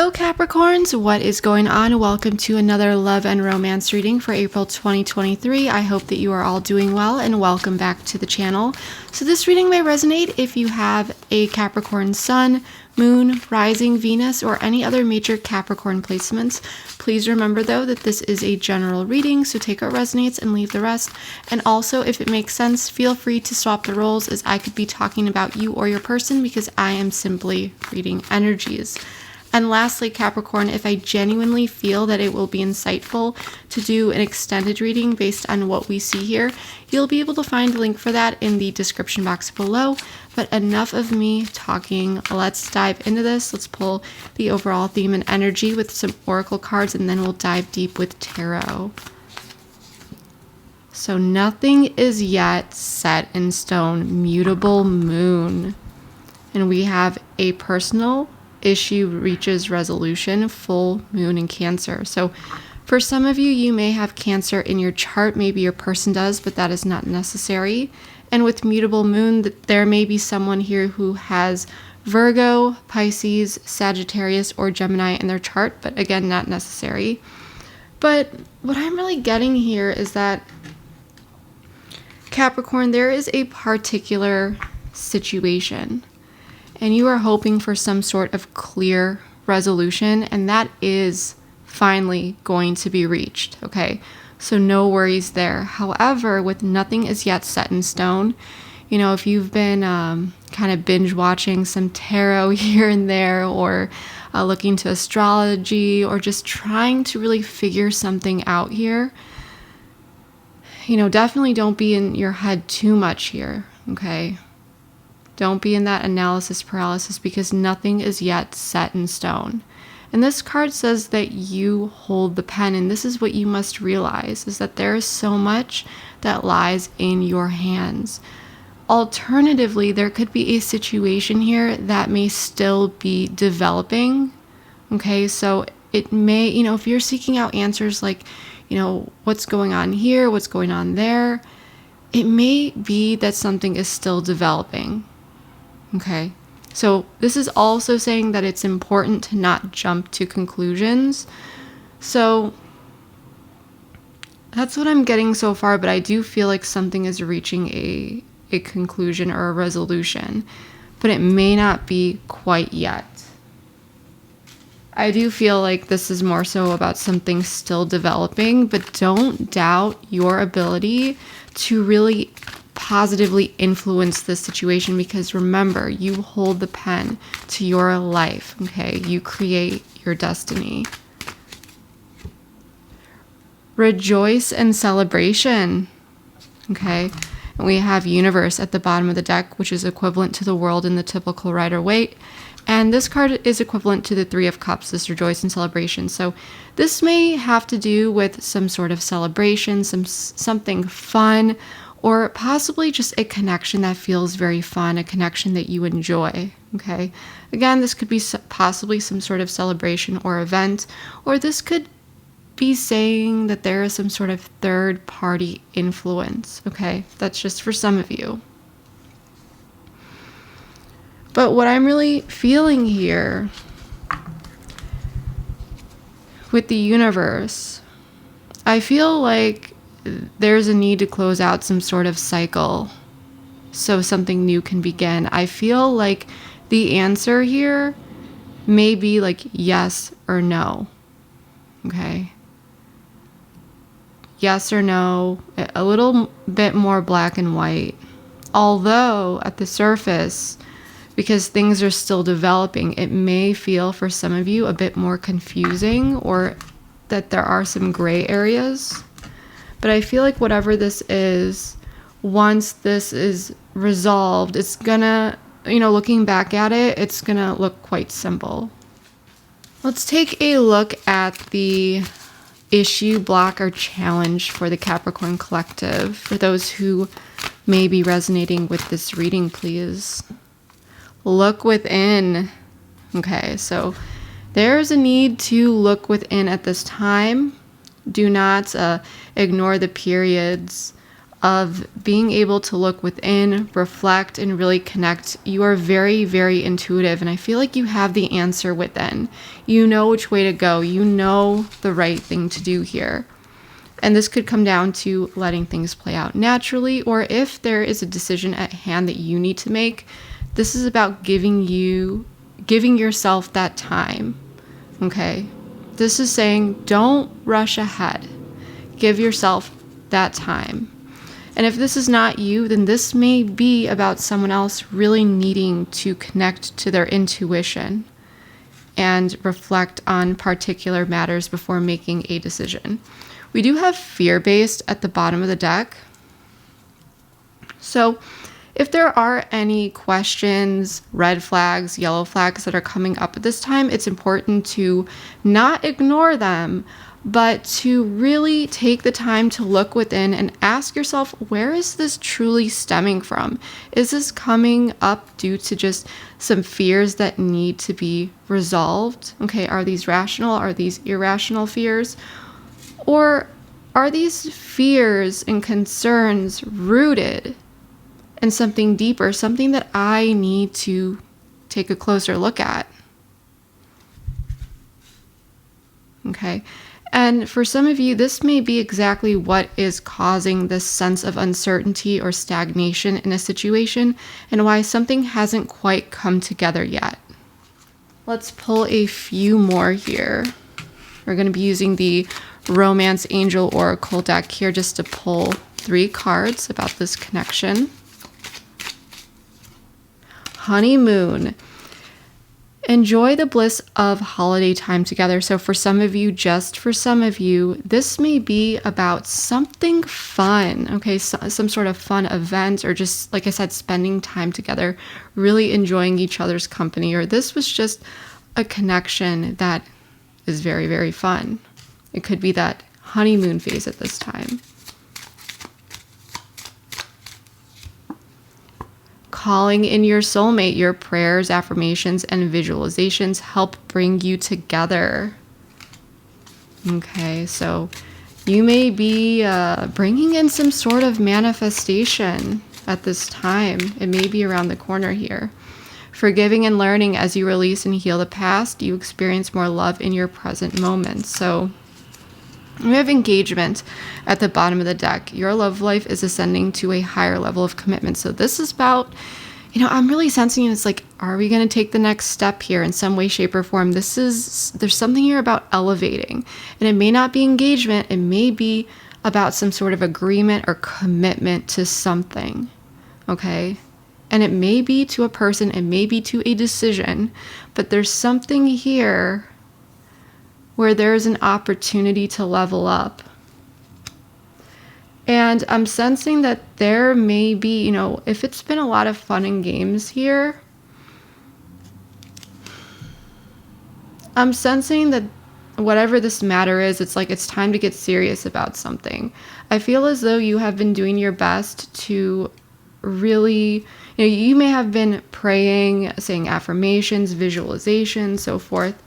Hello Capricorns, what is going on? Welcome to another love and romance reading for April 2023. I hope that you are all doing well and welcome back to the channel. So this reading may resonate if you have a Capricorn Sun, Moon, Rising, Venus, or any other major Capricorn placements. Please remember though that this is a general reading, so take what resonates and leave the rest. And also, if it makes sense, feel free to swap the roles, as I could be talking about you or your person because I am simply reading energies. And lastly, Capricorn, if I genuinely feel that it will be insightful to do an extended reading based on what we see here, you'll be able to find a link for that in the description box below. But enough of me talking. Let's dive into this. Let's pull the overall theme and energy with some oracle cards, and then we'll dive deep with tarot. So nothing is yet set in stone. Mutable moon. And we have a personal issue reaches resolution, full moon in Cancer. So for some of you, you may have Cancer in your chart. Maybe your person does, but that is not necessary. And with mutable moon, there may be someone here who has Virgo, Pisces, Sagittarius, or Gemini in their chart, but again, not necessary. But what I'm really getting here is that Capricorn, there is a particular situation, and you are hoping for some sort of clear resolution, and that is finally going to be reached, okay? So no worries there. However, with nothing is yet set in stone, you know, if you've been kind of binge watching some tarot here and there, or looking to astrology, or just trying to really figure something out here, you know, definitely don't be in your head too much here, okay? Don't be in that analysis paralysis because nothing is yet set in stone. And this card says that you hold the pen, and this is what you must realize, is that there is so much that lies in your hands. Alternatively, there could be a situation here that may still be developing. Okay, so it may, you know, if you're seeking out answers like, you know, what's going on here, what's going on there, it may be that something is still developing. Okay, so this is also saying that it's important to not jump to conclusions. So that's what I'm getting so far, but I do feel like something is reaching a conclusion or a resolution, but it may not be quite yet. I do feel like this is more so about something still developing, but don't doubt your ability to really positively influence this situation, because remember, you hold the pen to your life, okay? You create your destiny. Rejoice and celebration, okay? And we have universe at the bottom of the deck, which is equivalent to the world in the typical Rider-Waite. And this card is equivalent to the Three of Cups, this rejoice and celebration. So this may have to do with some sort of celebration, something fun, or possibly just a connection that feels very fun, a connection that you enjoy, okay? Again, this could be possibly some sort of celebration or event, or this could be saying that there is some sort of third-party influence, okay? That's just for some of you. But what I'm really feeling here with the universe, I feel like there's a need to close out some sort of cycle so something new can begin. I feel like the answer here may be like yes or no, okay? Yes or no, a little bit more black and white. Although at the surface, because things are still developing, it may feel for some of you a bit more confusing, or that there are some gray areas. But I feel like whatever this is, once this is resolved, it's gonna, you know, looking back at it, it's gonna look quite simple. Let's take a look at the issue, block, or challenge for the Capricorn collective. For those who may be resonating with this reading, please look within. Okay, so there's a need to look within at this time. Do not ignore the periods of being able to look within, reflect, and really connect. You are very, very intuitive, and I feel like you have the answer within. You know which way to go. You know the right thing to do here. And this could come down to letting things play out naturally, or if there is a decision at hand that you need to make, this is about giving yourself that time. Okay? This is saying don't rush ahead. Give yourself that time. And if this is not you, then this may be about someone else really needing to connect to their intuition and reflect on particular matters before making a decision. We do have fear-based at the bottom of the deck. So if there are any questions, red flags, yellow flags that are coming up at this time, it's important to not ignore them, but to really take the time to look within and ask yourself, where is this truly stemming from? Is this coming up due to just some fears that need to be resolved? Okay, are these rational? Are these irrational fears? Or are these fears and concerns rooted in something deeper, something that I need to take a closer look at? Okay. And for some of you, this may be exactly what is causing this sense of uncertainty or stagnation in a situation and why something hasn't quite come together yet. Let's pull a few more here. We're going to be using the Romance Angel Oracle deck here just to pull 3 cards about this connection. Honeymoon. Enjoy the bliss of holiday time together. So for some of you, just for some of you, this may be about something fun, okay? Some sort of fun event, or just, like I said, spending time together, really enjoying each other's company. Or this was just a connection that is very, very fun. It could be that honeymoon phase at this time. Calling in your soulmate, your prayers, affirmations, and visualizations help bring you together. Okay, so you may be bringing in some sort of manifestation at this time. It may be around the corner here. Forgiving and learning. As you release and heal the past, you experience more love in your present moment. So we have engagement at the bottom of the deck. Your love life is ascending to a higher level of commitment. So this is about, I'm really sensing it's like, are we going to take the next step here in some way, shape, or form? There's something here about elevating. And it may not be engagement. It may be about some sort of agreement or commitment to something. Okay? And it may be to a person. It may be to a decision. But there's something here where there's an opportunity to level up. And I'm sensing that there may be, if it's been a lot of fun and games here, I'm sensing that whatever this matter is, it's like it's time to get serious about something. I feel as though you have been doing your best to really, you may have been praying, saying affirmations, visualizations, so forth,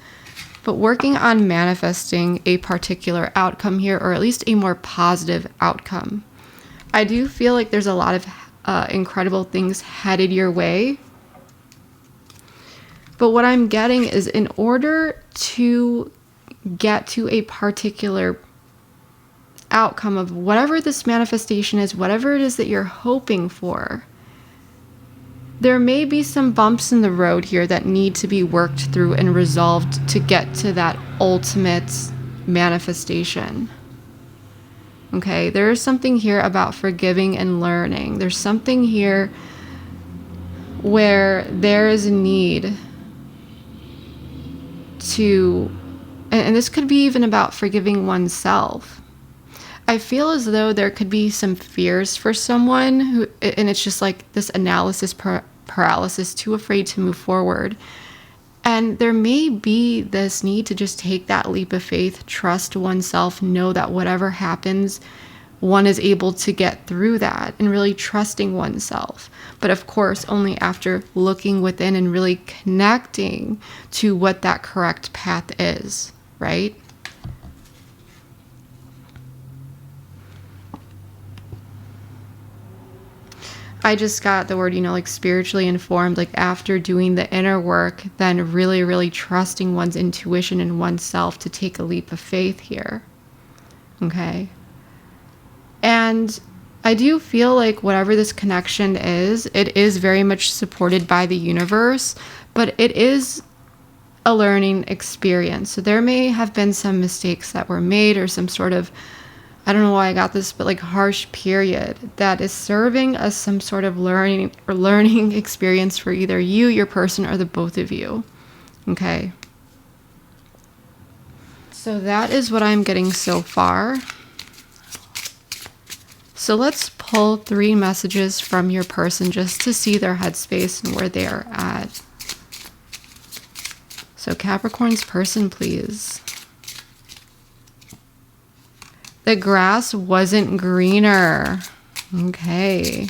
but working on manifesting a particular outcome here, or at least a more positive outcome. I do feel like there's a lot of incredible things headed your way. But what I'm getting is, in order to get to a particular outcome of whatever this manifestation is, whatever it is that you're hoping for, there may be some bumps in the road here that need to be worked through and resolved to get to that ultimate manifestation. Okay, there's something here about forgiving and learning. There's something here where there is a need to, and this could be even about forgiving oneself. I feel as though there could be some fears for someone who, and it's just like this analysis paralysis, too afraid to move forward. And there may be this need to just take that leap of faith, trust oneself, know that whatever happens, one is able to get through that, and really trusting oneself. But of course, only after looking within and really connecting to what that correct path is, right? I just got the word, like spiritually informed, like after doing the inner work, then really, really trusting one's intuition and oneself to take a leap of faith here. Okay. And I do feel like whatever this connection is, it is very much supported by the universe, but it is a learning experience. So there may have been some mistakes that were made or some sort of, I don't know why I got this, but like harsh period that is serving as some sort of learning experience for either you, your person, or the both of you. Okay. So that is what I'm getting so far. So let's pull 3 messages from your person just to see their headspace and where they are at. So Capricorn's person, please. The grass wasn't greener. Okay.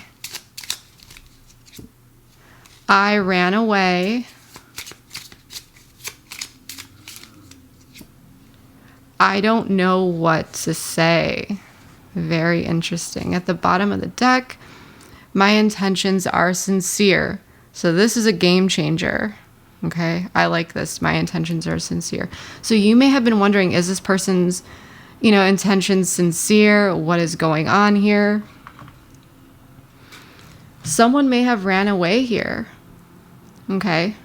I ran away. I don't know what to say. Very interesting. At the bottom of the deck, my intentions are sincere. So this is a game changer. Okay. I like this. My intentions are sincere. So you may have been wondering, is this person's intentions sincere? What is going on here? Someone may have ran away here. Okay.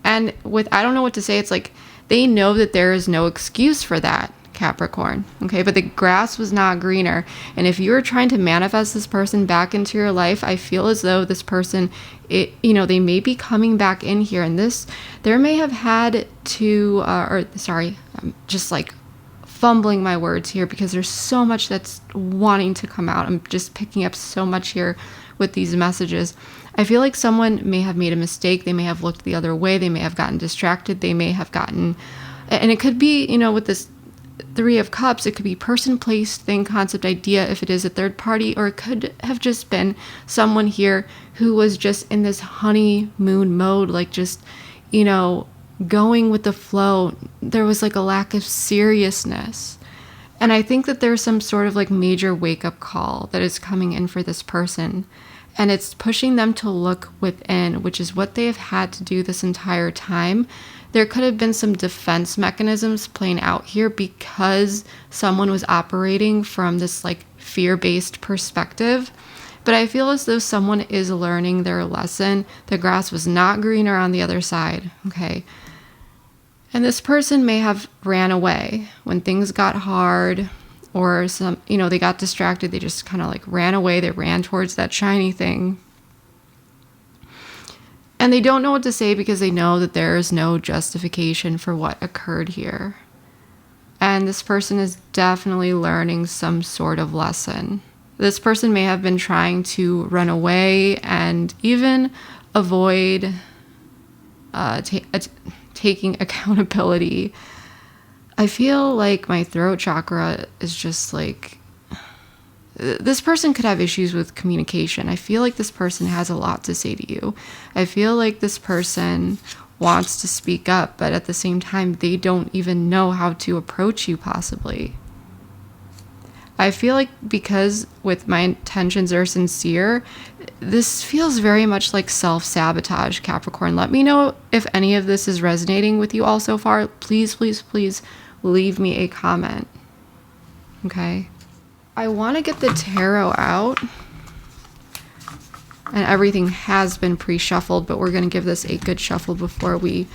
And I don't know what to say. It's like they know that there is no excuse for that, Capricorn. Okay. But the grass was not greener. And if you're trying to manifest this person back into your life, I feel as though this person, they may be coming back in here. And there may have had to, I'm just like fumbling my words here because there's so much that's wanting to come out. I'm just picking up so much here with these messages. I feel like someone may have made a mistake. They may have looked the other way. They may have gotten distracted. They may have gotten, and it could be, with this 3 of Cups, it could be person, place, thing, concept, idea, if it is a third party, or it could have just been someone here who was just in this honeymoon mode, like just, going with the flow. There was like a lack of seriousness. And I think that there's some sort of like major wake-up call that is coming in for this person. And it's pushing them to look within, which is what they have had to do this entire time. There could have been some defense mechanisms playing out here because someone was operating from this like fear-based perspective. But I feel as though someone is learning their lesson. The grass was not greener on the other side. Okay. And this person may have ran away when things got hard, or they got distracted. They just kind of like ran away. They ran towards that shiny thing. And they don't know what to say because they know that there is no justification for what occurred here. And this person is definitely learning some sort of lesson. This person may have been trying to run away and even avoid taking accountability. I feel like my throat chakra is just like, this person could have issues with communication. I feel like this person has a lot to say to you. I feel like this person wants to speak up, but at the same time, they don't even know how to approach you possibly. I feel like because with my intentions are sincere, this feels very much like self-sabotage, Capricorn. Let me know if any of this is resonating with you all so far. Please, please, please leave me a comment. Okay. I want to get the tarot out. And everything has been pre-shuffled, but we're going to give this a good shuffle before we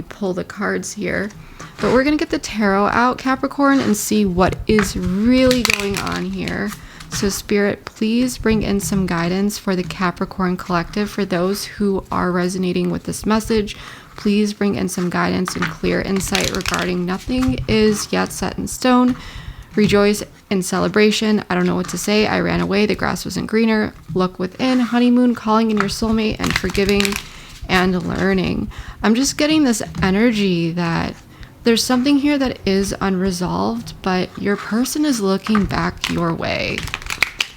pull the cards here. But we're going to get the tarot out, Capricorn, and see what is really going on here. So Spirit, please bring in some guidance for the Capricorn collective. For those who are resonating with this message, please bring in some guidance and clear insight regarding nothing is yet set in stone. Rejoice in celebration. I don't know what to say. I ran away. The grass wasn't greener. Look within. Honeymoon, calling in your soulmate, and forgiving and learning. I'm just getting this energy that there's something here that is unresolved, but your person is looking back your way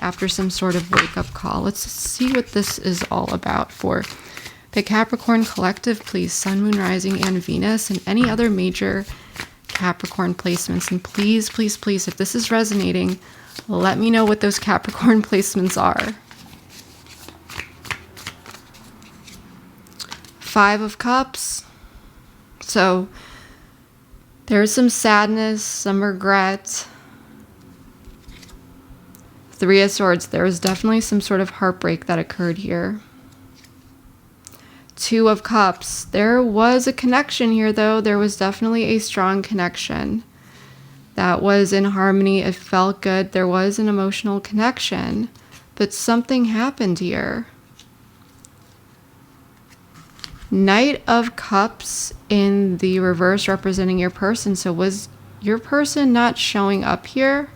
after some sort of wake-up call. Let's see what this is all about for the Capricorn collective, please. Sun, Moon, Rising, and Venus, and any other major Capricorn placements. And please, please, please, if this is resonating, let me know what those Capricorn placements are. Five of Cups. So there's some sadness, some regret. Three of Swords. There was definitely some sort of heartbreak that occurred here. Two of Cups. There was a connection here, though. There was definitely a strong connection that was in harmony. It felt good. There was an emotional connection, but something happened here. Knight of Cups in the reverse representing your person. So was your person not showing up here?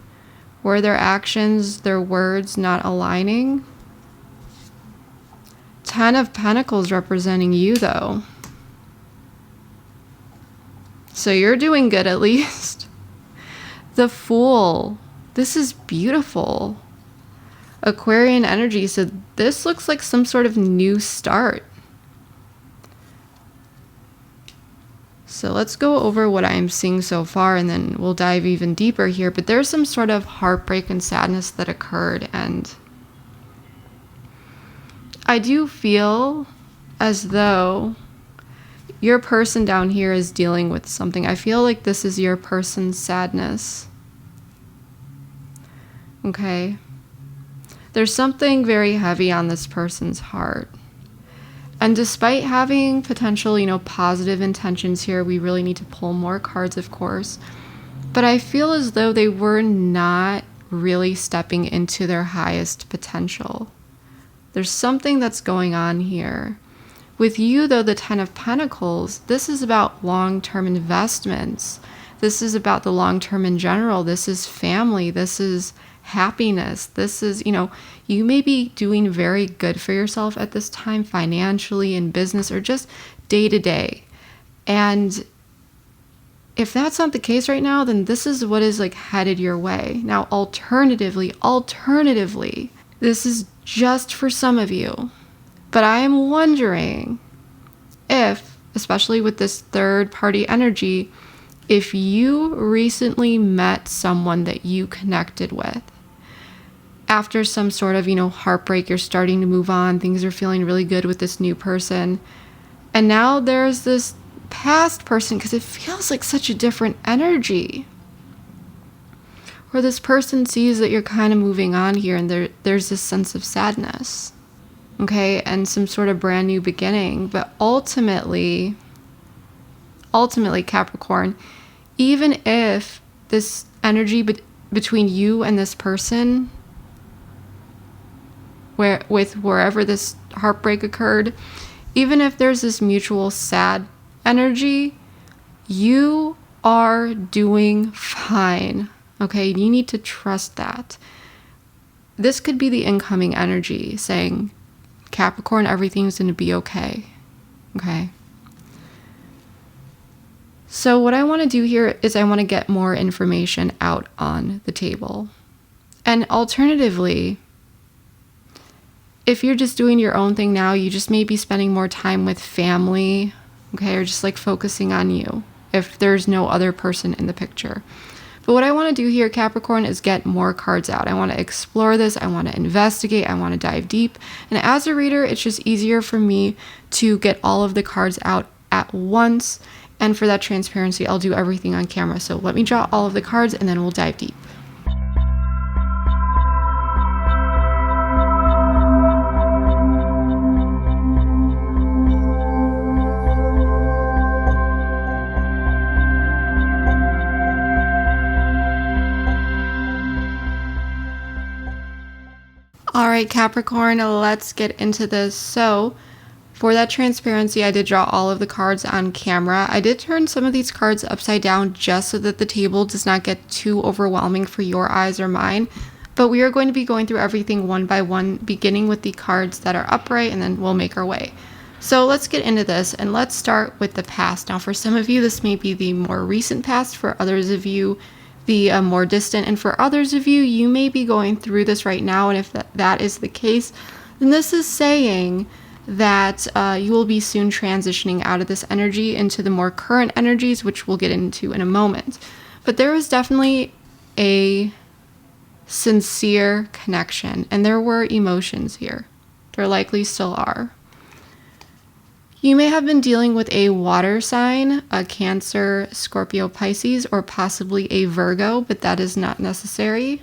Were their actions, their words not aligning? Ten of Pentacles representing you, though. So you're doing good, at least. The Fool. This is beautiful. Aquarian energy. So this looks like some sort of new start. So let's go over what I'm seeing so far, and then we'll dive even deeper here. But there's some sort of heartbreak and sadness that occurred, and I do feel as though your person down here is dealing with something. I feel like this is your person's sadness. Okay. There's something very heavy on this person's heart. And despite having potential, positive intentions here, we really need to pull more cards, of course. But I feel as though they were not really stepping into their highest potential. There's something that's going on here. With you, though, the Ten of Pentacles, this is about long-term investments. This is about the long-term in general. This is family. This is happiness. This is, you may be doing very good for yourself at this time, financially, in business, or just day to day. And if that's not the case right now, then this is what is headed your way. Now, alternatively, this is just for some of you. But I am wondering if, especially with this third party energy, if you recently met someone that you connected with, after some sort of, heartbreak, you're starting to move on, things are feeling really good with this new person, and now there's this past person, because it feels like such a different energy, where this person sees that you're kind of moving on here, and there's this sense of sadness, okay, and some sort of brand new beginning. But ultimately, Capricorn, even if this energy between you and this person, wherever this heartbreak occurred, even if there's this mutual sad energy, you are doing fine. Okay, you need to trust that. This could be the incoming energy saying, Capricorn, everything's going to be okay. Okay. So what I want to do here is I want to get more information out on the table. And alternatively, if you're just doing your own thing now, you just may be spending more time with family, okay, or just focusing on you if there's no other person in the picture. But what I want to do here, Capricorn, is get more cards out. I want to explore this. I want to investigate. I want to dive deep. And as a reader, it's just easier for me to get all of the cards out at once. And for that transparency, I'll do everything on camera. So let me draw all of the cards, and then we'll dive deep. All right, Capricorn, let's get into this. So for that transparency, I did draw all of the cards on camera. I did turn some of these cards upside down just so that the table does not get too overwhelming for your eyes or mine. But we are going to be going through everything one by one, beginning with the cards that are upright, and then we'll make our way. So let's get into this, and let's start with the past. Now, for some of you, this may be the more recent past. For others of you, the more distant. And for others of you, you may be going through this right now. And if that is the case, then this is saying that you will be soon transitioning out of this energy into the more current energies, which we'll get into in a moment. But there was definitely a sincere connection, and there were emotions here. There likely still are. You may have been dealing with a water sign, a Cancer, Scorpio, Pisces, or possibly a Virgo, but that is not necessary.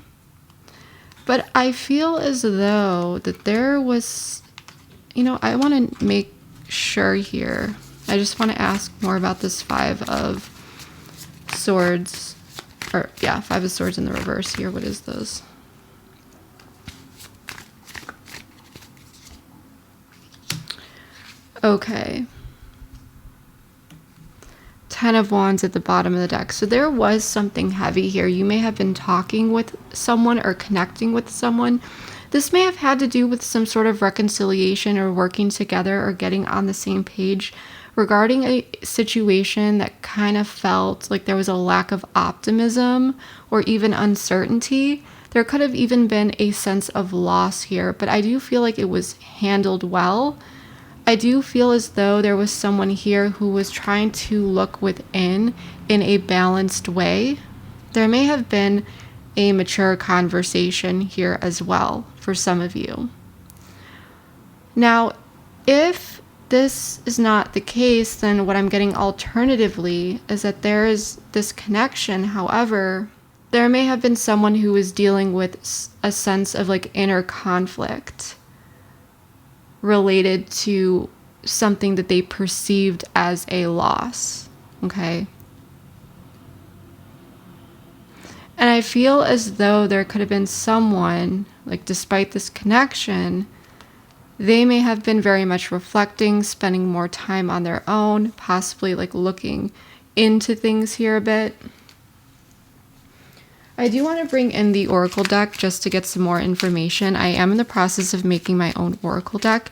But I feel as though that there was, I want to make sure here. I just want to ask more about this Five of Swords, Five of Swords in the reverse here. What is this? Okay. Ten of Wands at the bottom of the deck. So there was something heavy here. You may have been talking with someone or connecting with someone. This may have had to do with some sort of reconciliation or working together or getting on the same page regarding a situation that kind of felt like there was a lack of optimism or even uncertainty. There could have even been a sense of loss here, but I do feel like it was handled well. I do feel as though there was someone here who was trying to look within in a balanced way. There may have been a mature conversation here as well for some of you. Now, if this is not the case, then what I'm getting alternatively is that there is this connection. However, there may have been someone who was dealing with a sense of like inner conflict related to something that they perceived as a loss, okay? And I feel as though there could have been someone, like despite this connection, they may have been very much reflecting, spending more time on their own, possibly like looking into things here a bit. I do want to bring in the Oracle deck just to get some more information. I am in the process of making my own Oracle deck.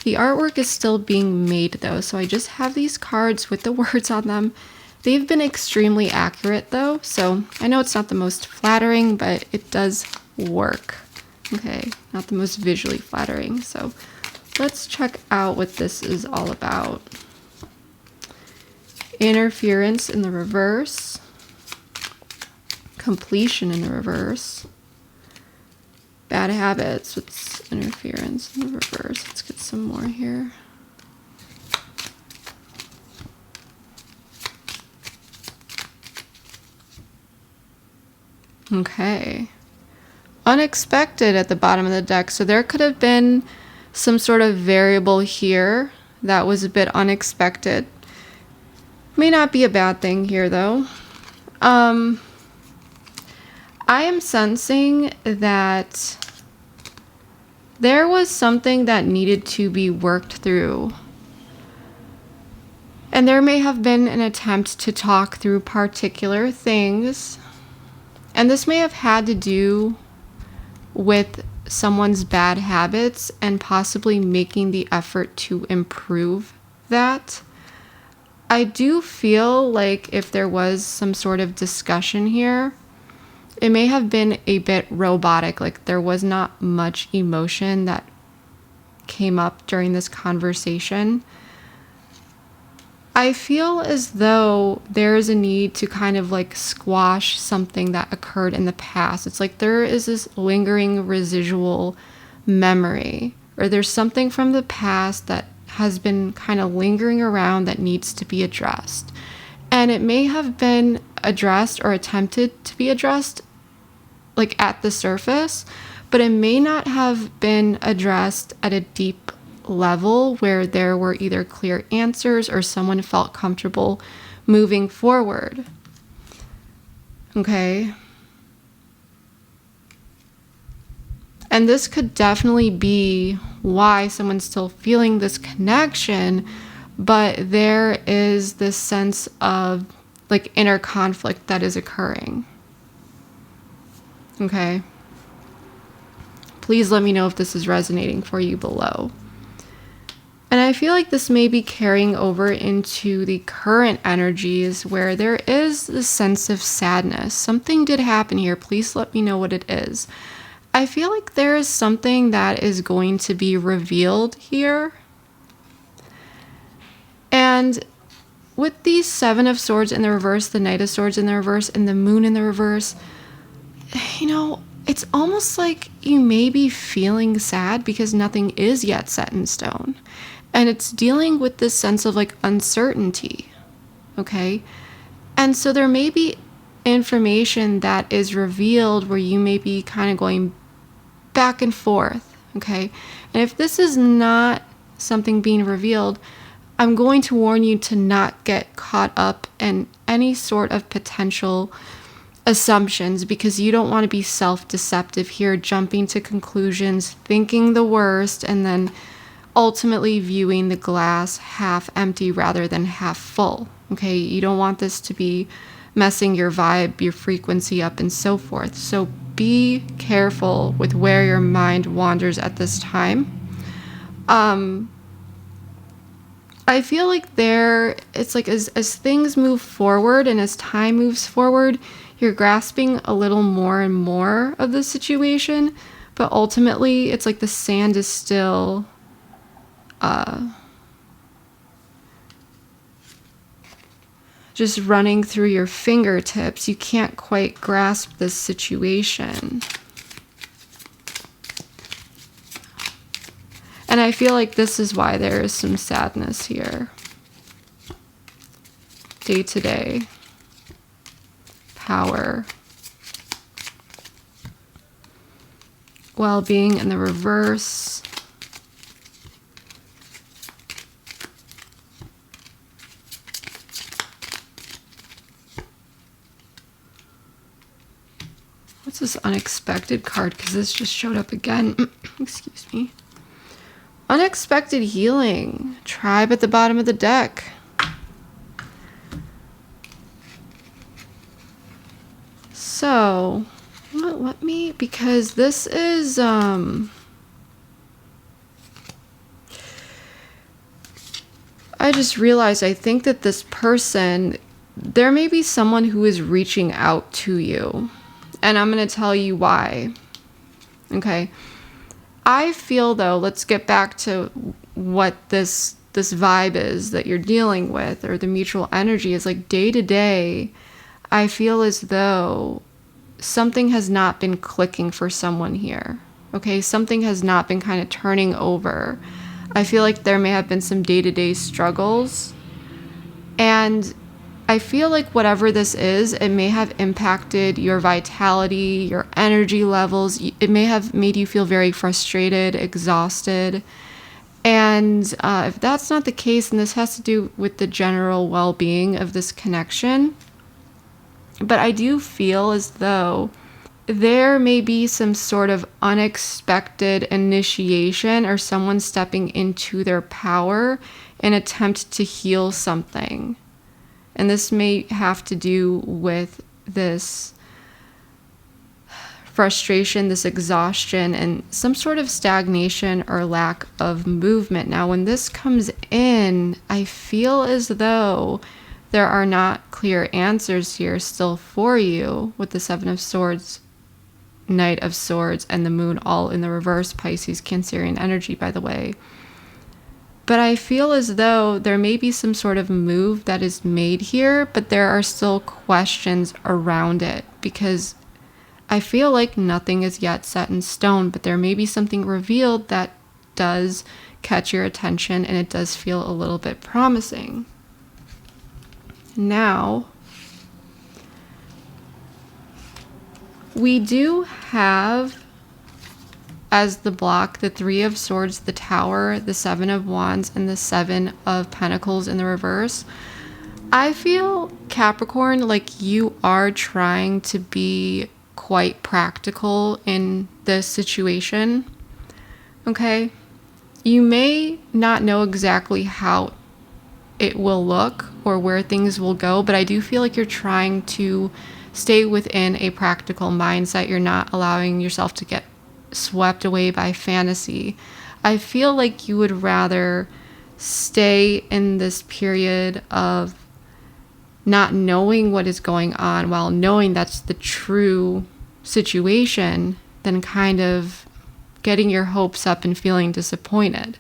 The artwork is still being made though, so I just have these cards with the words on them. They've been extremely accurate though, so I know it's not the most flattering, but it does work. Okay, not the most visually flattering. So let's check out what this is all about. Interference in the reverse. Completion in the reverse. Bad habits. What's interference in the reverse? Let's get some more here. Okay. Unexpected at the bottom of the deck. So there could have been some sort of variable here that was a bit unexpected. May not be a bad thing here though. I am sensing that there was something that needed to be worked through. And there may have been an attempt to talk through particular things. And this may have had to do with someone's bad habits and possibly making the effort to improve that. I do feel like if there was some sort of discussion here, it may have been a bit robotic, like there was not much emotion that came up during this conversation. I feel as though there is a need to kind of like squash something that occurred in the past. It's like there is this lingering residual memory, or there's something from the past that has been kind of lingering around that needs to be addressed. And it may have been addressed or attempted to be addressed like at the surface, but it may not have been addressed at a deep level where there were either clear answers or someone felt comfortable moving forward. Okay. And this could definitely be why someone's still feeling this connection, but there is this sense of like inner conflict that is occurring. Okay. Please let me know if this is resonating for you below. And I feel like this may be carrying over into the current energies where there is this sense of sadness. Something did happen here. Please let me know what it is. I feel like there is something that is going to be revealed here. And with these Seven of Swords in the reverse, the Knight of Swords in the reverse, and the Moon in the reverse, it's almost like you may be feeling sad because nothing is yet set in stone. And it's dealing with this sense of like uncertainty. Okay. And so there may be information that is revealed where you may be kind of going back and forth. Okay. And if this is not something being revealed, I'm going to warn you to not get caught up in any sort of potential assumptions, because you don't want to be self-deceptive here, jumping to conclusions, thinking the worst, and then ultimately viewing the glass half empty rather than half full. Okay, you don't want this to be messing your vibe, your frequency up, and so forth. So be careful with where your mind wanders at this time. I feel like it's like as things move forward and as time moves forward, you're grasping a little more and more of the situation, but ultimately it's like the sand is still just running through your fingertips. You can't quite grasp this situation. And I feel like this is why there is some sadness here. Day to day. Power. Well-being in the reverse. What's this unexpected card? Because this just showed up again. Excuse me. Unexpected healing. Tribe at the bottom of the deck. So, let me, because this is, I just realized, I think that this person, there may be someone who is reaching out to you. And I'm going to tell you why. Okay. I feel, though, let's get back to what this vibe is that you're dealing with, or the mutual energy is like day to day. I feel as though something has not been clicking for someone here. Okay, something has not been kind of turning over. I feel like there may have been some day-to-day struggles. And I feel like whatever this is, it may have impacted your vitality, your energy levels. It may have made you feel very frustrated, exhausted. And if that's not the case, and this has to do with the general well-being of this connection, but I do feel as though there may be some sort of unexpected initiation or someone stepping into their power in an attempt to heal something. And this may have to do with this frustration, this exhaustion, and some sort of stagnation or lack of movement. Now, when this comes in, I feel as though there are not clear answers here still for you with the Seven of Swords, Knight of Swords, and the Moon all in the reverse, Pisces, Cancerian energy, by the way. But I feel as though there may be some sort of move that is made here, but there are still questions around it, because I feel like nothing is yet set in stone, but there may be something revealed that does catch your attention, and it does feel a little bit promising. Now, we do have as the block the Three of Swords, the Tower, the Seven of Wands, and the Seven of Pentacles in the reverse. I feel, Capricorn, like you are trying to be quite practical in this situation. Okay? You may not know exactly how it will look or where things will go, but I do feel like you're trying to stay within a practical mindset. You're not allowing yourself to get swept away by fantasy. I feel like you would rather stay in this period of not knowing what is going on while knowing that's the true situation than kind of getting your hopes up and feeling disappointed,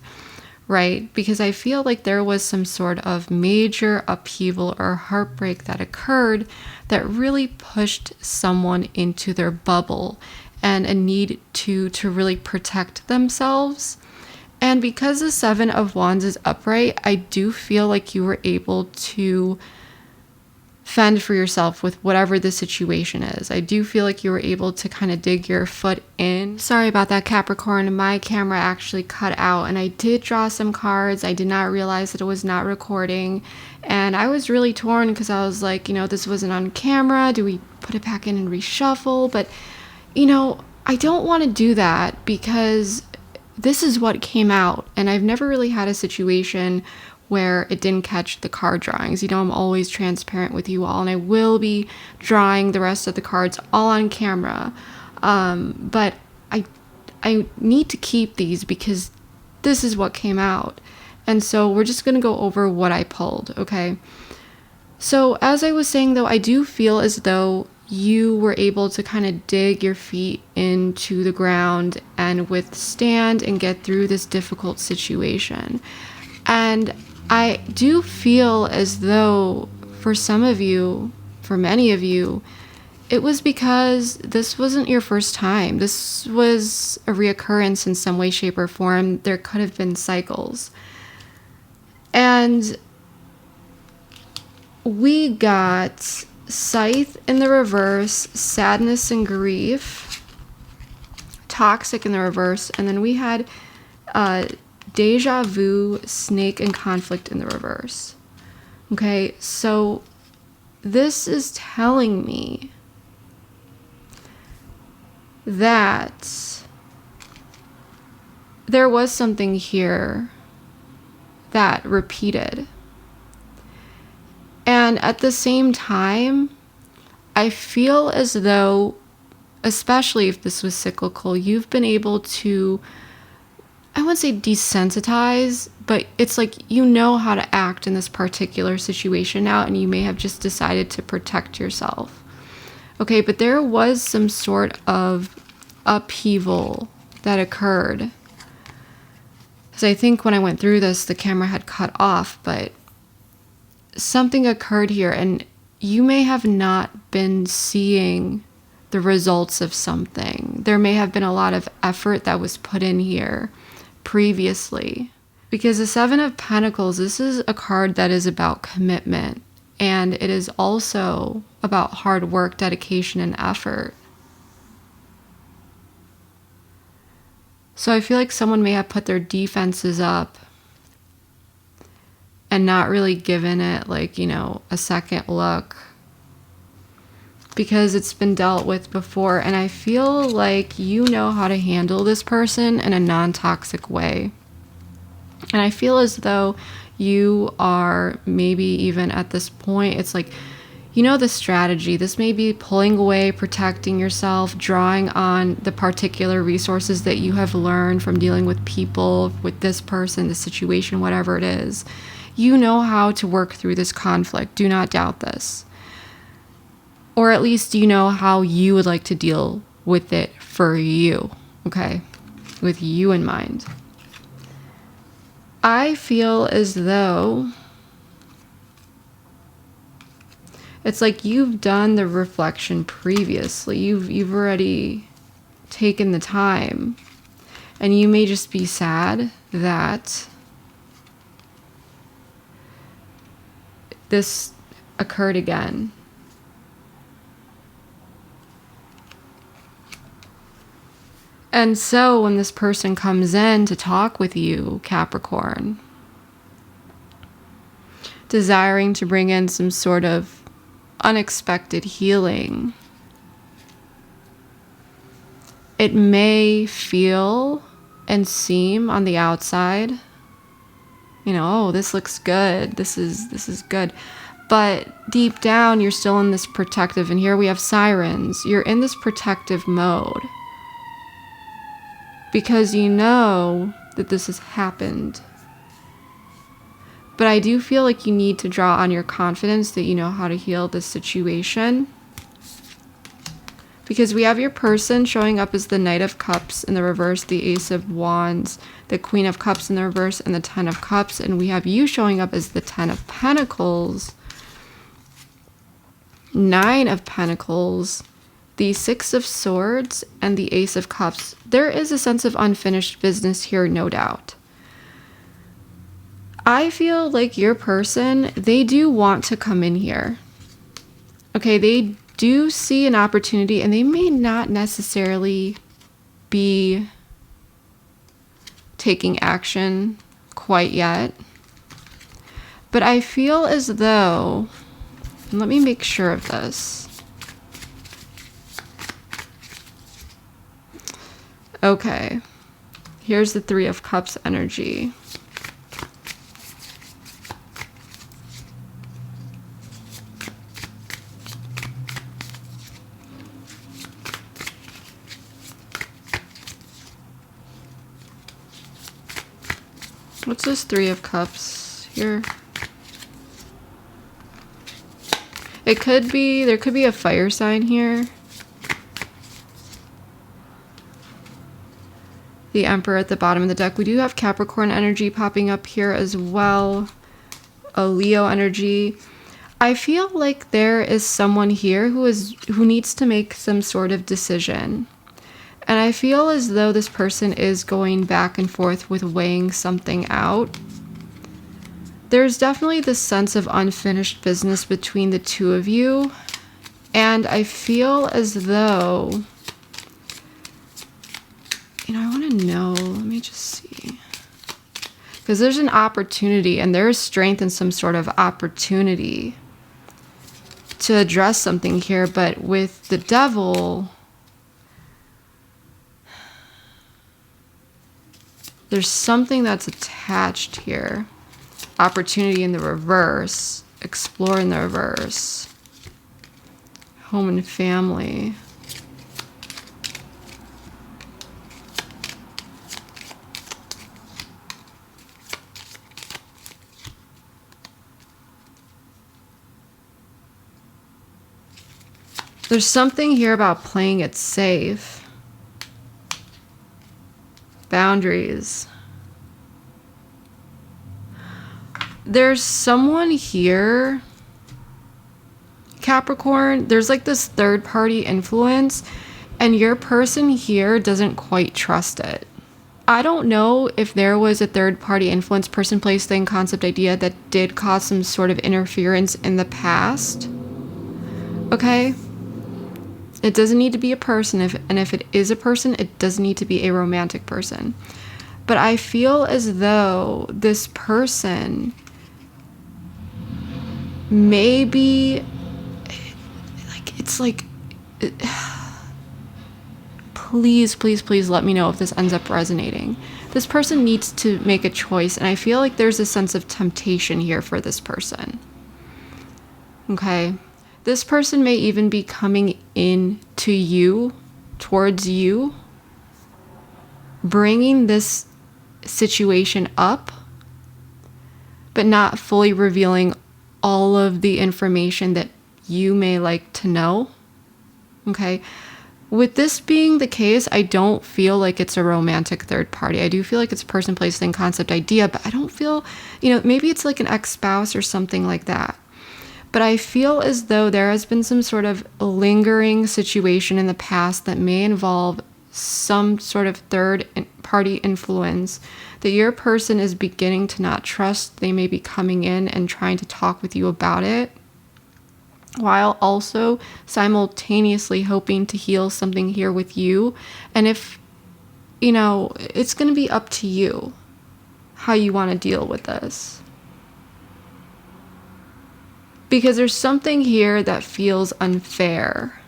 right? Because I feel like there was some sort of major upheaval or heartbreak that occurred that really pushed someone into their bubble and a need to really protect themselves. And because the Seven of Wands is upright, I do feel like you were able to fend for yourself with whatever the situation is. I do feel like you were able to kind of dig your foot in. Sorry about that, Capricorn. My camera actually cut out and I did draw some cards. I did not realize that it was not recording. And I was really torn because I was like, this wasn't on camera. Do we put it back in and reshuffle? But, I don't want to do that because this is what came out. And I've never really had a situation where it didn't catch the card drawings. I'm always transparent with you all, and I will be drawing the rest of the cards all on camera. But I need to keep these because this is what came out. And so we're just going to go over what I pulled, okay? So as I was saying, though, I do feel as though you were able to kind of dig your feet into the ground and withstand and get through this difficult situation. And I do feel as though for some of you, for many of you, it was because this wasn't your first time. This was a reoccurrence in some way, shape, or form. There could have been cycles. And we got Scythe in the reverse, sadness and grief, toxic in the reverse, and then we had deja vu, snake, and conflict in the reverse. Okay, so this is telling me that there was something here that repeated. And at the same time, I feel as though, especially if this was cyclical, you've been able to, I wouldn't say desensitize, but it's like you know how to act in this particular situation now, and you may have just decided to protect yourself. Okay, but there was some sort of upheaval that occurred. Because I think when I went through this, the camera had cut off, but something occurred here, and you may have not been seeing the results of something. There may have been a lot of effort that was put in here previously. Because the Seven of Pentacles, this is a card that is about commitment, and it is also about hard work, dedication, and effort. So I feel like someone may have put their defenses up and not really given it a second look because it's been dealt with before. And I feel like you know how to handle this person in a non-toxic way. And I feel as though you are maybe even at this point, it's like, the strategy. This may be pulling away, protecting yourself, drawing on the particular resources that you have learned from dealing with people, with this person, the situation, whatever it is. You know how to work through this conflict. Do not doubt this. Or at least you know how you would like to deal with it for you, okay? With you in mind. I feel as though it's like you've done the reflection previously. You've already taken the time. And you may just be sad that this occurred again. And so when this person comes in to talk with you, Capricorn, desiring to bring in some sort of unexpected healing, it may feel and seem on the outside, oh, this looks good. This is good. But deep down, you're still in this protective, and here we have sirens. You're in this protective mode because you know that this has happened. But I do feel like you need to draw on your confidence that you know how to heal this situation. Because we have your person showing up as the Knight of Cups in the reverse, the Ace of Wands, the Queen of Cups in the reverse, and the Ten of Cups. And we have you showing up as the Ten of Pentacles, Nine of Pentacles, the Six of Swords, and the Ace of Cups. There is a sense of unfinished business here, no doubt. I feel like your person, they do want to come in here. Okay, they do see an opportunity and they may not necessarily be taking action quite yet. But I feel as though, let me make sure of this. Okay, here's the Three of Cups energy. What's this Three of Cups here? There could be a fire sign here. The Emperor at the bottom of the deck. We do have Capricorn energy popping up here as well. A Leo energy. I feel like there is someone here who needs to make some sort of decision. And I feel as though this person is going back and forth with weighing something out. There's definitely this sense of unfinished business between the two of you. And I feel as though, I want to know, let me just see. Because there's an opportunity and there is strength in some sort of opportunity to address something here. But with the Devil, there's something that's attached here. Opportunity in the reverse. Explore in the reverse. Home and family. There's something here about playing it safe. Boundaries. There's someone here, Capricorn, there's like this third party influence, and your person here doesn't quite trust it. I don't know if there was a third party influence, person, place, thing, concept, idea that did cause some sort of interference in the past. Okay? It doesn't need to be a person, and if it is a person, it doesn't need to be a romantic person. But I feel as though this person maybe, please, please, please let me know if this ends up resonating. This person needs to make a choice, and I feel like there's a sense of temptation here for this person. Okay? This person may even be coming in to you, towards you, bringing this situation up, but not fully revealing all of the information that you may like to know. Okay? With this being the case, I don't feel like it's a romantic third party. I do feel like it's a person, place, thing, concept, idea, but I don't feel, maybe it's like an ex-spouse or something like that. But I feel as though there has been some sort of lingering situation in the past that may involve some sort of third party influence that your person is beginning to not trust. They may be coming in and trying to talk with you about it, while also simultaneously hoping to heal something here with you. And if, it's going to be up to you how you want to deal with this. Because there's something here that feels unfair.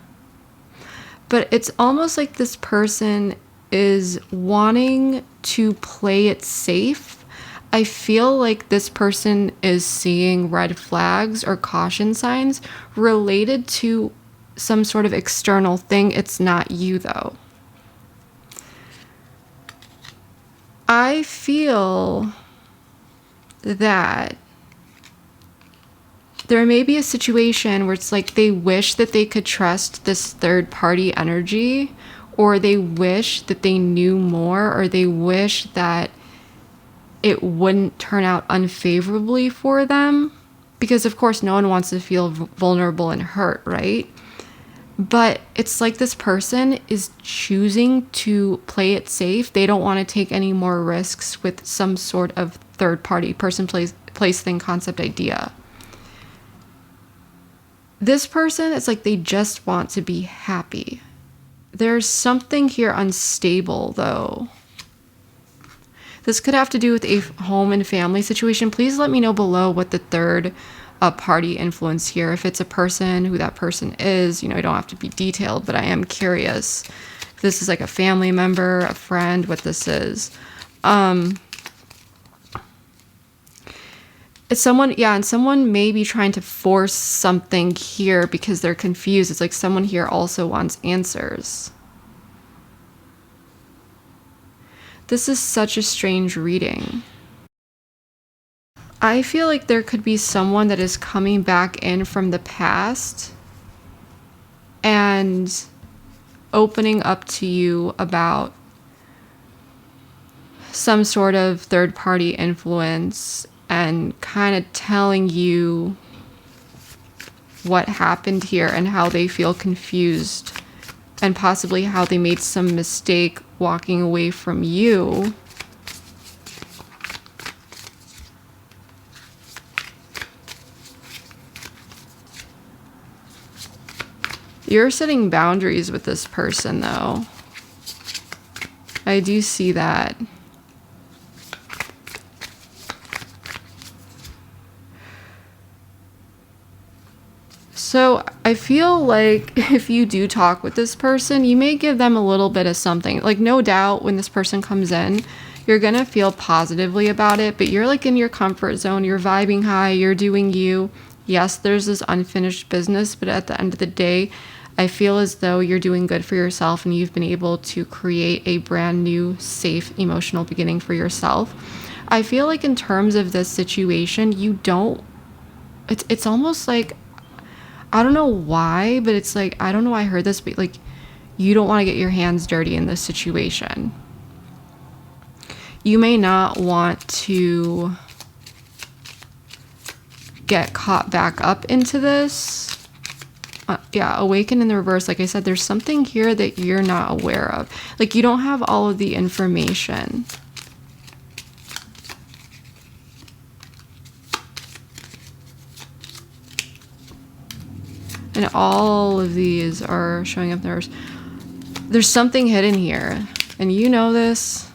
But it's almost like this person is wanting to play it safe. I feel like this person is seeing red flags or caution signs related to some sort of external thing. It's not you, though. I feel that there may be a situation where it's like they wish that they could trust this third party energy, or they wish that they knew more, or they wish that it wouldn't turn out unfavorably for them. Because of course no one wants to feel vulnerable and hurt, right? But it's like this person is choosing to play it safe. They don't want to take any more risks with some sort of third party, person, place, thing, concept, idea. This person, it's like they just want to be happy. There's something here unstable, though. This could have to do with a home and family situation. Please let me know below what the third party influence here. If it's a person, who that person is. You know, I don't have to be detailed, but I am curious. If this is like a family member, a friend, what this is. It's someone, yeah, and someone may be trying to force something here because they're confused. It's like someone here also wants answers. This is such a strange reading. I feel like there could be someone that is coming back in from the past and opening up to you about some sort of third-party influence and kind of telling you what happened here and how they feel confused and possibly how they made some mistake walking away from you. You're setting boundaries with this person, though. I do see that. So I feel like if you do talk with this person, you may give them a little bit of something. Like, no doubt when this person comes in, you're going to feel positively about it, but you're like in your comfort zone. You're vibing high. You're doing you. Yes, there's this unfinished business, but at the end of the day, I feel as though you're doing good for yourself and you've been able to create a brand new, safe, emotional beginning for yourself. I feel like in terms of this situation, you don't, it's almost like, I don't know why, but it's like, I don't know why I heard this, but like, you don't want to get your hands dirty in this situation. You may not want to get caught back up into this. Yeah, awaken in the reverse. Like I said, there's something here that you're not aware of. Like, you don't have all of the information. And all of these are showing up there. There's something hidden here. And you know this.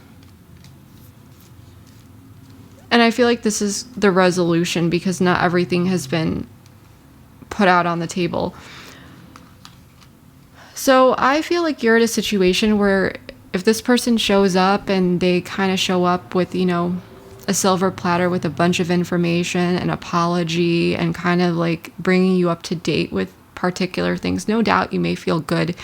And I feel like this is the resolution because not everything has been put out on the table. So I feel like you're at a situation where if this person shows up and they kind of show up with, you know, a silver platter with a bunch of information, an apology, and kind of like bringing you up to date with particular things, no doubt you may feel good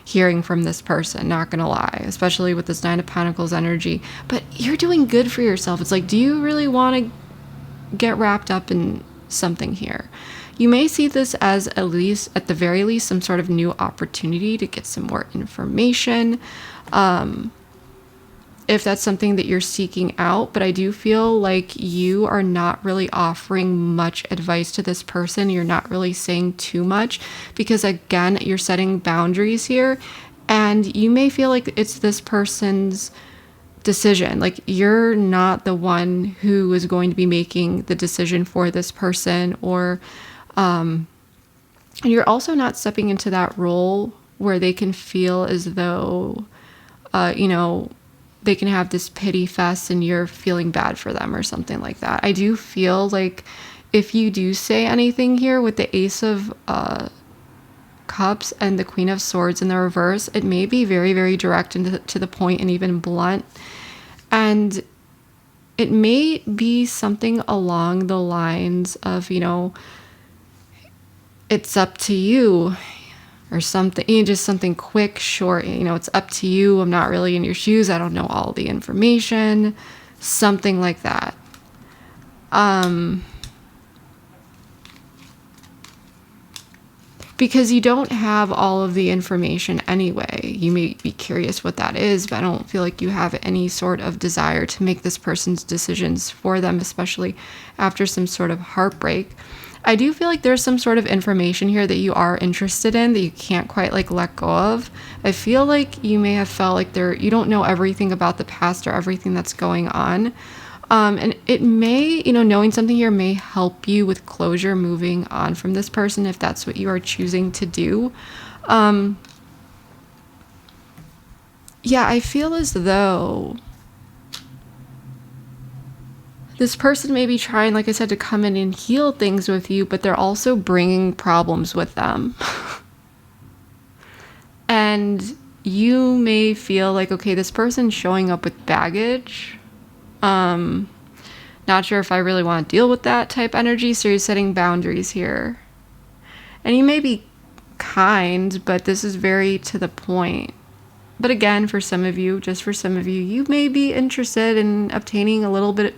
hearing from this person, not gonna lie, especially with this Nine of Pentacles energy. But you're doing good for yourself. It's like, do you really want to get wrapped up in something here? You may see this as at the very least, some sort of new opportunity to get some more information. If that's something that you're seeking out, but I do feel like you are not really offering much advice to this person. You're not really saying too much because, again, you're setting boundaries here and you may feel like it's this person's decision. Like, you're not the one who is going to be making the decision for this person, or you're also not stepping into that role where they can feel as though, they can have this pity fest and you're feeling bad for them or something like that. I do feel like if you do say anything here with the Ace of Cups and the Queen of Swords in the reverse, it may be very, very direct and to the point and even blunt. And it may be something along the lines of, it's up to you. Or something, just something quick, short, it's up to you. I'm not really in your shoes. I don't know all the information. Something like that. Because you don't have all of the information anyway. You may be curious what that is, but I don't feel like you have any sort of desire to make this person's decisions for them, especially after some sort of heartbreak. I do feel like there's some sort of information here that you are interested in that you can't quite let go of. I feel like you may have felt like you don't know everything about the past or everything that's going on. And it may, knowing something here may help you with closure moving on from this person if that's what you are choosing to do. Yeah, I feel as though this person may be trying, like I said, to come in and heal things with you, but they're also bringing problems with them. And you may feel like, okay, this person's showing up with baggage. Not sure if I really want to deal with that type energy, so you're setting boundaries here. And you may be kind, but this is very to the point. But again, for some of you, just for some of you, you may be interested in obtaining a little bit,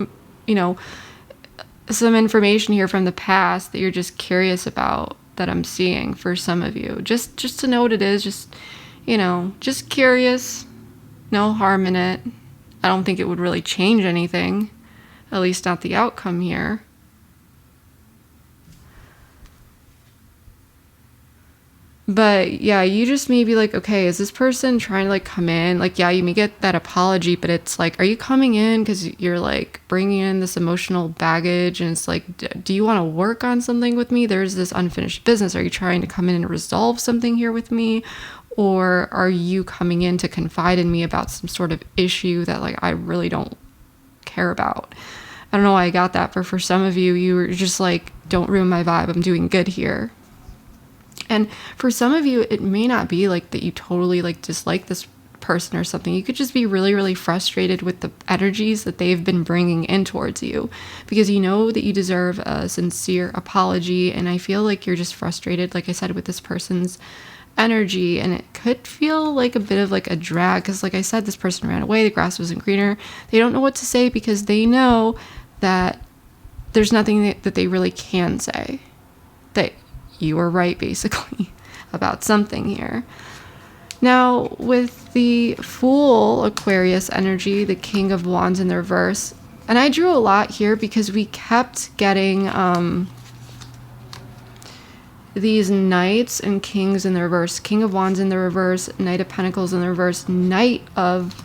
some information here from the past that you're just curious about, that I'm seeing for some of you. Just to know what it is, just curious. No harm in it. I don't think it would really change anything, at least not the outcome here. But yeah, you just may be like, okay, is this person trying to like come in? Like, yeah, you may get that apology, but it's like, are you coming in because you're like bringing in this emotional baggage? And it's like, do you want to work on something with me? There's this unfinished business. Are you trying to come in and resolve something here with me? Or are you coming in to confide in me about some sort of issue that like I really don't care about? I don't know why I got that, but for some of you, you were just like, don't ruin my vibe. I'm doing good here. And for some of you, it may not be like that you totally like dislike this person or something. You could just be really, really frustrated with the energies that they've been bringing in towards you, because you know that you deserve a sincere apology. And I feel like you're just frustrated, like I said, with this person's energy, and it could feel like a bit of like a drag, because like I said, this person ran away, the grass wasn't greener. They don't know what to say because they know that there's nothing that they really can say, that you were right basically about something here. Now with the Fool Aquarius energy, the King of Wands in the reverse, and I drew a lot here because we kept getting these Knights and Kings in the reverse. King of Wands in the reverse, Knight of Pentacles in the reverse, Knight of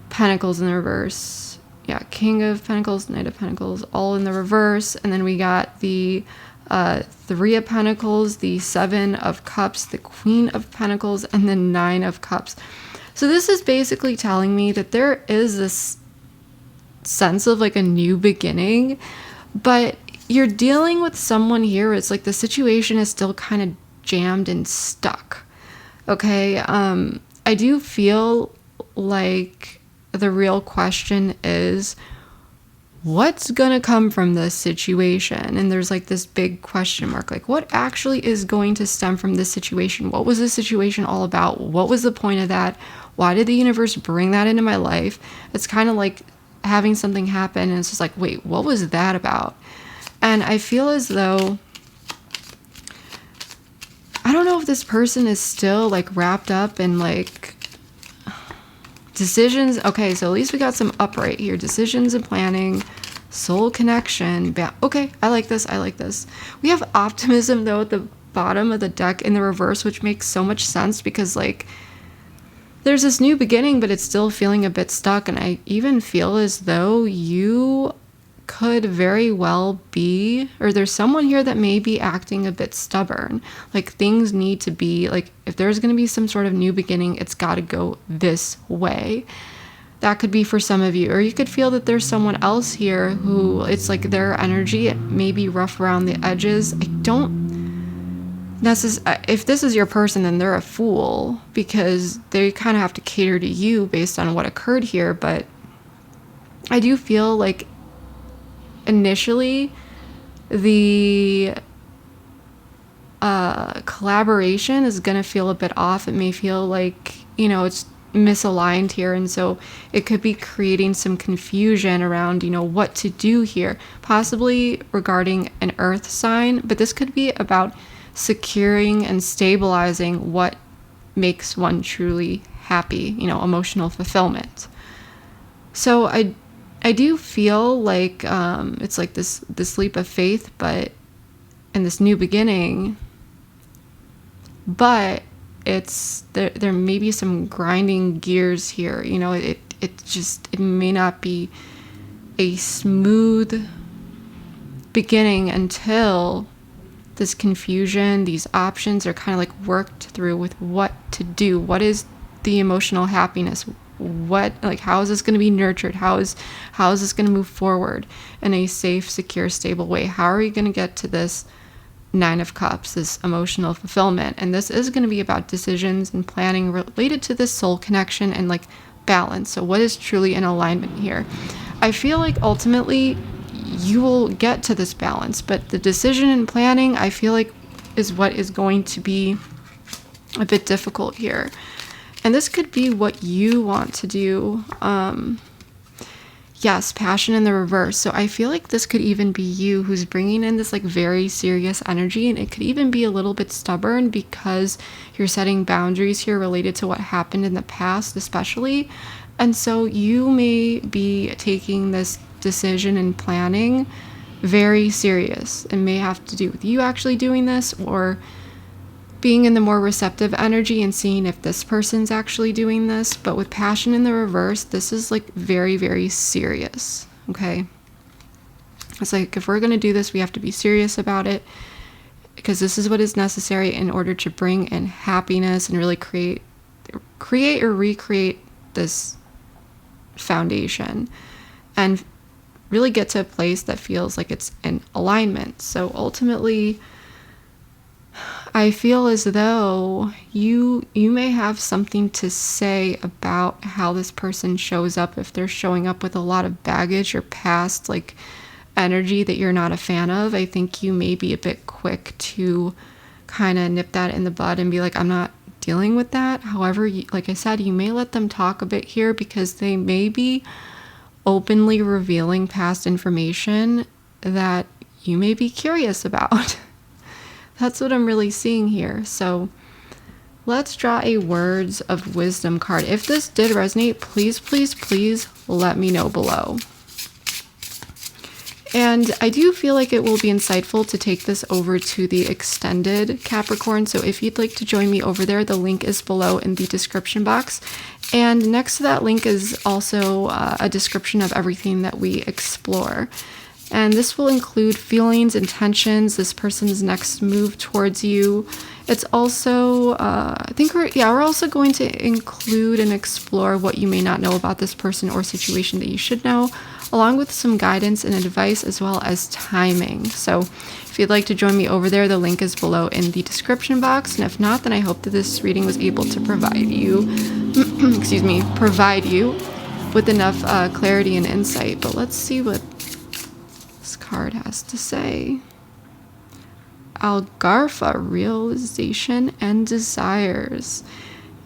Pentacles in the reverse. Yeah, King of Pentacles, Knight of Pentacles, all in the reverse. And then we got the Three of Pentacles, the Seven of Cups, the Queen of Pentacles, and the Nine of Cups. So this is basically telling me that there is this sense of like a new beginning, but you're dealing with someone here. It's like the situation is still kind of jammed and stuck. Okay. I do feel like the real question is, what's gonna come from this situation? And there's like this big question mark, like what actually is going to stem from this situation? What was this situation all about? What was the point of that? Why did the universe bring that into my life? It's kind of like having something happen and it's just like, wait, what was that about? And I feel as though, I don't know if this person is still like wrapped up in like decisions. Okay, so at least we got some upright here. Decisions and planning, soul connection. Okay, I like this. I like this. We have optimism though at the bottom of the deck in the reverse, which makes so much sense because like there's this new beginning, but it's still feeling a bit stuck. And I even feel as though you could very well be, or there's someone here that may be acting a bit stubborn. Like things need to be like, if there's going to be some sort of new beginning, it's got to go this way. That could be for some of you, or you could feel that there's someone else here who it's like their energy may be rough around the edges. I don't necessarily, if this is your person, then they're a fool because they kind of have to cater to you based on what occurred here. But I do feel like initially the collaboration is going to feel a bit off. It may feel like, it's misaligned here, and so it could be creating some confusion around, what to do here, possibly regarding an earth sign, but this could be about securing and stabilizing what makes one truly happy, emotional fulfillment. So I do feel like it's like this leap of faith, but in this new beginning, but it's there may be some grinding gears here. It may not be a smooth beginning until this confusion, these options are kind of like worked through with what to do. What is the emotional happiness? How is this going to be nurtured? How is this going to move forward in a safe, secure, stable way? How are we going to get to this 9 of Cups, this emotional fulfillment? And this is going to be about decisions and planning related to this soul connection and like balance. So what is truly in alignment here? I feel like ultimately you will get to this balance, but the decision and planning, I feel like, is what is going to be a bit difficult here. And this could be what you want to do. Yes, passion in the reverse. So I feel like this could even be you who's bringing in this like very serious energy, and it could even be a little bit stubborn because you're setting boundaries here related to what happened in the past, especially. And so you may be taking this decision and planning very serious. It may have to do with you actually doing this, or being in the more receptive energy and seeing if this person's actually doing this. But with passion in the reverse, this is like very, very serious. Okay. It's like, if we're going to do this, we have to be serious about it, because this is what is necessary in order to bring in happiness and really create or recreate this foundation and really get to a place that feels like it's in alignment. So ultimately, I feel as though you may have something to say about how this person shows up. If they're showing up with a lot of baggage or past like energy that you're not a fan of, I think you may be a bit quick to kind of nip that in the bud and be like, I'm not dealing with that. However, like I said, you may let them talk a bit here, because they may be openly revealing past information that you may be curious about. That's what I'm really seeing here. So let's draw a words of wisdom card. If this did resonate, please, please, please let me know below. And I do feel like it will be insightful to take this over to the extended Capricorn. So if you'd like to join me over there, the link is below in the description box. And next to that link is also a description of everything that we explore. And this will include feelings, intentions, this person's next move towards you. It's also, we're also going to include and explore what you may not know about this person or situation that you should know, along with some guidance and advice, as well as timing. So if you'd like to join me over there, the link is below in the description box. And if not, then I hope that this reading was able to provide you, provide you with enough clarity and insight. But let's see what this card has to say. Algarfa, realization and desires.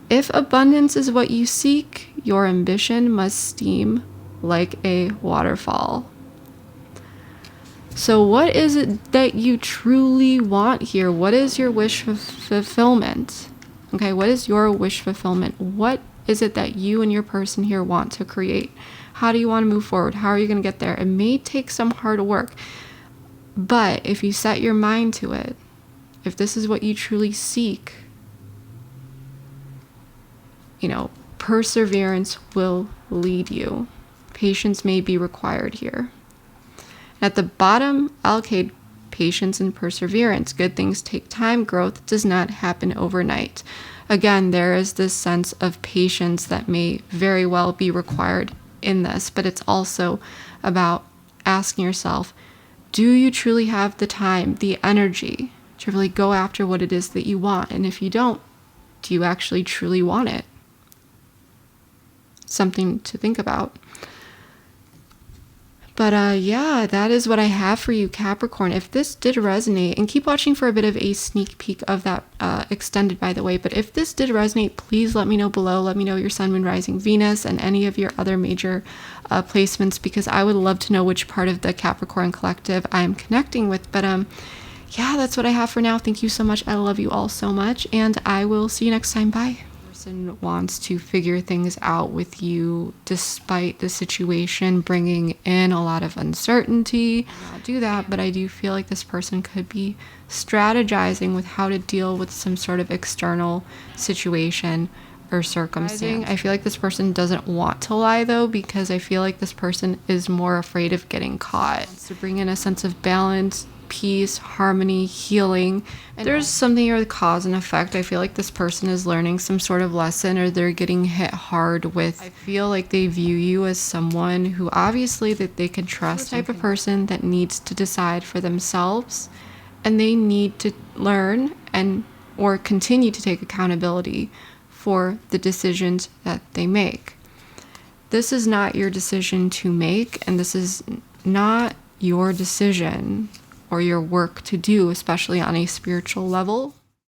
If abundance is what you seek, your ambition must steam like a waterfall. So what is it that you truly want here? What is your wish fulfillment? Okay, what is your wish fulfillment? What is it that you and your person here want to create? How do you want to move forward? How are you going to get there? It may take some hard work, but if you set your mind to it, if this is what you truly seek, perseverance will lead you. Patience may be required here. At the bottom, allocate patience and perseverance. Good things take time. Growth does not happen overnight. Again, there is this sense of patience that may very well be required in this, but it's also about asking yourself, do you truly have the time, the energy to really go after what it is that you want? And if you don't, do you actually truly want it? Something to think about. But that is what I have for you, Capricorn. If this did resonate, and keep watching for a bit of a sneak peek of that extended, by the way, but if this did resonate, please let me know below. Let me know your Sun, Moon, Rising, Venus, and any of your other major placements, because I would love to know which part of the Capricorn collective I'm connecting with. But that's what I have for now. Thank you so much. I love you all so much, and I will see you next time. Bye. Person wants to figure things out with you despite the situation bringing in a lot of uncertainty. I'll do that, but I do feel like this person could be strategizing with how to deal with some sort of external situation or circumstance. I feel like this person doesn't want to lie though, because I feel like this person is more afraid of getting caught. To bring in a sense of balance, peace, harmony, healing. And there's something here with cause and effect. I feel like this person is learning some sort of lesson, or they're getting hit hard with. I feel like they view you as someone who obviously that they can trust, the type of person that needs to decide for themselves, and they need to learn and or continue to take accountability for the decisions that they make. This is not your decision to make, and this is not your decision or your work to do, especially on a spiritual level.